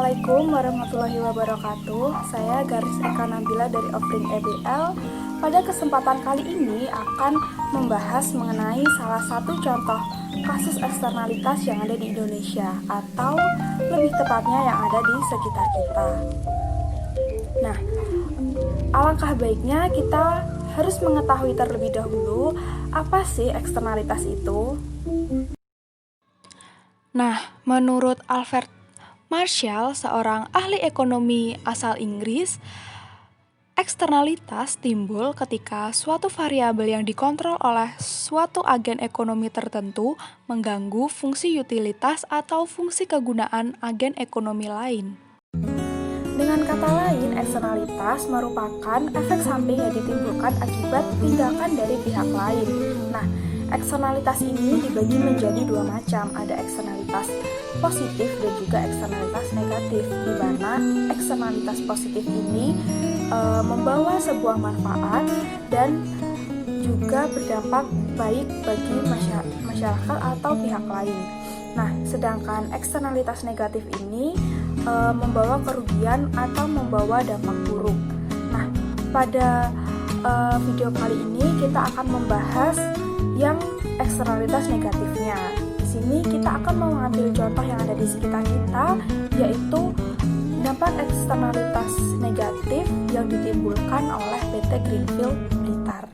Assalamualaikum warahmatullahi wabarakatuh. Saya Garis Eka Nabila dari Offering EBL. Pada kesempatan kali ini akan membahas mengenai salah satu contoh kasus eksternalitas yang ada di Indonesia, atau lebih tepatnya yang ada di sekitar kita. Nah, alangkah baiknya kita harus mengetahui terlebih dahulu apa sih eksternalitas itu. Nah, menurut Albert Marshall, seorang ahli ekonomi asal Inggris, eksternalitas timbul ketika suatu variabel yang dikontrol oleh suatu agen ekonomi tertentu mengganggu fungsi utilitas atau fungsi kegunaan agen ekonomi lain. Dengan kata lain, eksternalitas merupakan efek samping yang ditimbulkan akibat tindakan dari pihak lain. Nah, eksternalitas ini dibagi menjadi dua macam, ada eksternalitas positif dan juga eksternalitas negatif, di mana eksternalitas positif ini membawa sebuah manfaat dan juga berdampak baik bagi masyarakat atau pihak lain. Nah, sedangkan eksternalitas negatif ini membawa kerugian atau membawa dampak buruk. Nah, pada video kali ini kita akan membahas yang eksternalitas negatifnya. Di sini kita akan mengambil contoh yang ada di sekitar kita, yaitu dampak eksternalitas negatif yang ditimbulkan oleh PT Greenfield Blitar.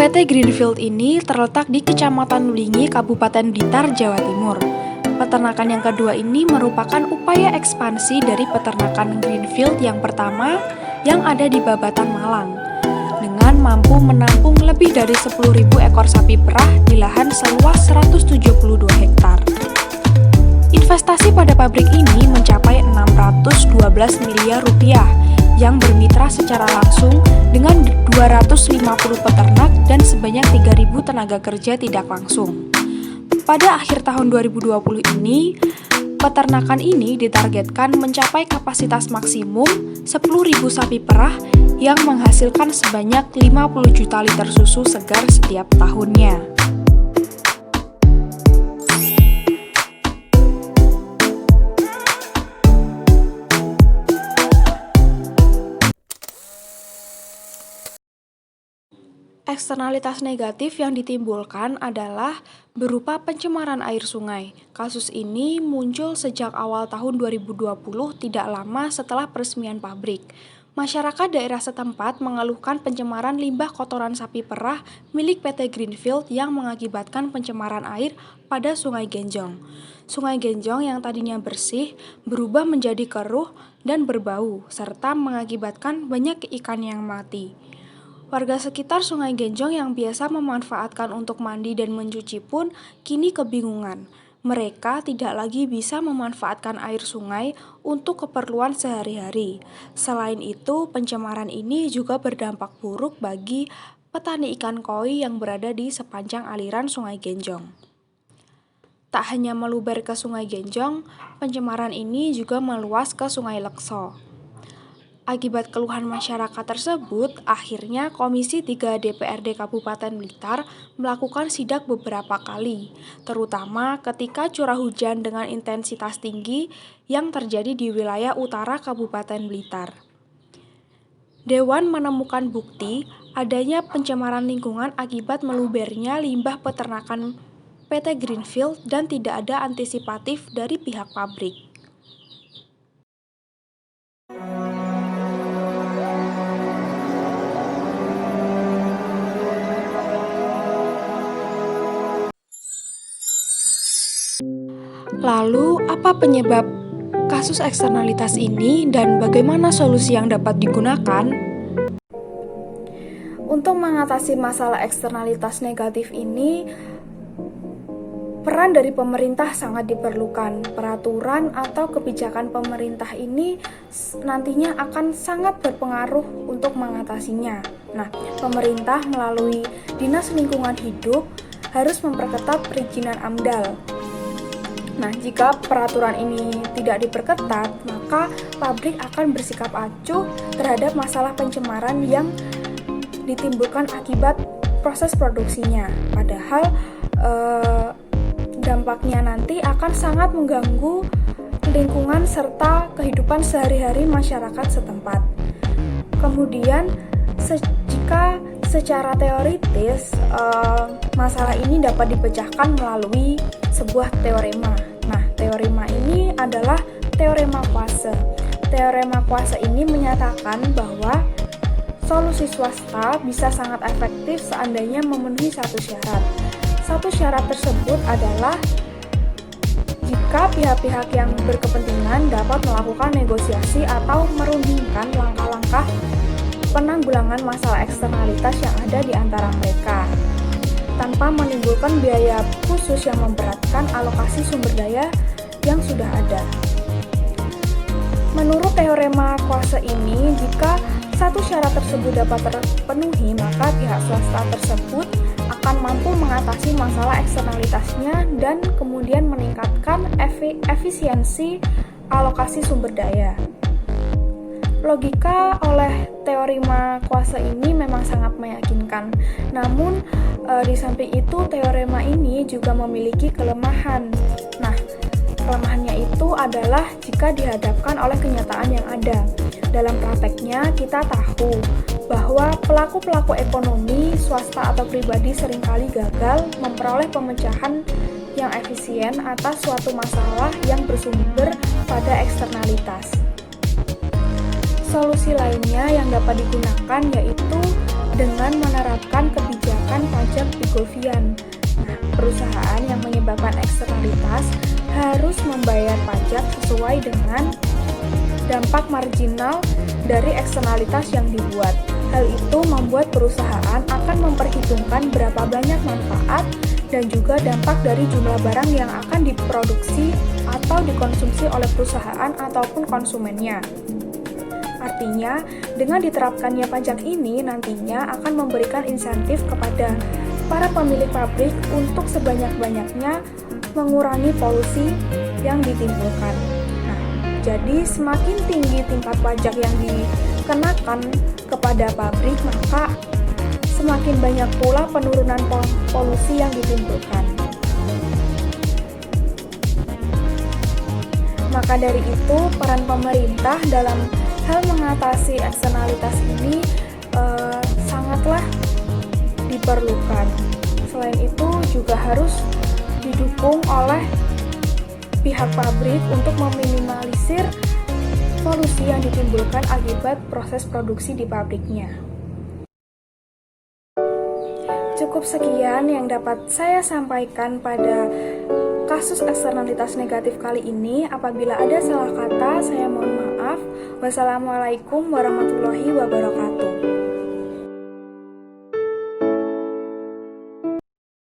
PT Greenfield ini terletak di Kecamatan Lulingi, Kabupaten Blitar, Jawa Timur. Peternakan yang kedua ini merupakan upaya ekspansi dari peternakan Greenfield yang pertama yang ada di Babatan, Malang, dengan mampu menampung lebih dari 10.000 ekor sapi perah di lahan seluas 172 hektar. Investasi pada pabrik ini mencapai 612 miliar rupiah yang bermitra secara langsung dengan 250 peternak dan sebanyak 3.000 tenaga kerja tidak langsung. Pada akhir tahun 2020 ini, peternakan ini ditargetkan mencapai kapasitas maksimum 10.000 sapi perah yang menghasilkan sebanyak 50 juta liter susu segar setiap tahunnya. Eksternalitas negatif yang ditimbulkan adalah berupa pencemaran air sungai. Kasus ini muncul sejak awal tahun 2020, tidak lama setelah peresmian pabrik. Masyarakat daerah setempat mengeluhkan pencemaran limbah kotoran sapi perah milik PT Greenfield yang mengakibatkan pencemaran air pada Sungai Genjong. Sungai Genjong yang tadinya bersih berubah menjadi keruh dan berbau, serta mengakibatkan banyak ikan yang mati. Warga sekitar Sungai Genjong yang biasa memanfaatkan untuk mandi dan mencuci pun kini kebingungan. Mereka tidak lagi bisa memanfaatkan air sungai untuk keperluan sehari-hari. Selain itu, pencemaran ini juga berdampak buruk bagi petani ikan koi yang berada di sepanjang aliran Sungai Genjong. Tak hanya meluber ke Sungai Genjong, pencemaran ini juga meluas ke Sungai Lekso. Akibat keluhan masyarakat tersebut, akhirnya Komisi 3 DPRD Kabupaten Blitar melakukan sidak beberapa kali, terutama ketika curah hujan dengan intensitas tinggi yang terjadi di wilayah utara Kabupaten Blitar. Dewan menemukan bukti adanya pencemaran lingkungan akibat melubernya limbah peternakan PT Greenfield dan tidak ada antisipatif dari pihak pabrik. Lalu, apa penyebab kasus eksternalitas ini dan bagaimana solusi yang dapat digunakan? Untuk mengatasi masalah eksternalitas negatif ini, peran dari pemerintah sangat diperlukan. Peraturan atau kebijakan pemerintah ini nantinya akan sangat berpengaruh untuk mengatasinya. Nah, pemerintah melalui Dinas Lingkungan Hidup harus memperketat perizinan AMDAL. Nah, jika peraturan ini tidak diperketat, maka pabrik akan bersikap acuh terhadap masalah pencemaran yang ditimbulkan akibat proses produksinya. Padahal dampaknya nanti akan sangat mengganggu lingkungan serta kehidupan sehari-hari masyarakat setempat. Kemudian, jika secara teoritis masalah ini dapat dipecahkan melalui sebuah teorema. Nah, teorema ini adalah teorema kuase. Teorema kuase ini menyatakan bahwa solusi swasta bisa sangat efektif seandainya memenuhi satu syarat. Satu syarat tersebut adalah jika pihak-pihak yang berkepentingan dapat melakukan negosiasi atau merundingkan langkah-langkah penanggulangan masalah eksternalitas yang ada di antara mereka, tanpa menimbulkan biaya khusus yang memberatkan alokasi sumber daya yang sudah ada. Menurut teorema kuase ini, jika satu syarat tersebut dapat terpenuhi, maka pihak swasta tersebut akan mampu mengatasi masalah eksternalitasnya dan kemudian meningkatkan efisiensi alokasi sumber daya. Logika oleh teorema kuase ini memang sangat meyakinkan. Namun, di samping itu teorema ini juga memiliki kelemahan. Nah, kelemahannya itu adalah jika dihadapkan oleh kenyataan yang ada. Dalam prakteknya, kita tahu bahwa pelaku-pelaku ekonomi, swasta atau pribadi seringkali gagal memperoleh pemecahan yang efisien atas suatu masalah yang bersumber pada eksternalitas. Solusi lainnya yang dapat digunakan yaitu dengan menerapkan kebijakan pajak Pigovian. Nah, perusahaan yang menyebabkan eksternalitas harus membayar pajak sesuai dengan dampak marginal dari eksternalitas yang dibuat. Hal itu membuat perusahaan akan memperhitungkan berapa banyak manfaat dan juga dampak dari jumlah barang yang akan diproduksi atau dikonsumsi oleh perusahaan ataupun konsumennya. Artinya, dengan diterapkannya pajak ini nantinya akan memberikan insentif kepada para pemilik pabrik untuk sebanyak-banyaknya mengurangi polusi yang ditimbulkan. Nah, jadi semakin tinggi tingkat pajak yang dikenakan kepada pabrik, maka semakin banyak pula penurunan polusi yang ditimbulkan. Maka dari itu, peran pemerintah dalam hal mengatasi eksternalitas ini sangatlah diperlukan. Selain itu juga harus didukung oleh pihak pabrik untuk meminimalisir polusi yang ditimbulkan akibat proses produksi di pabriknya. Cukup sekian yang dapat saya sampaikan pada kasus eksternalitas negatif kali ini. Apabila ada salah kata, saya mohon maaf. Wassalamualaikum warahmatullahi wabarakatuh.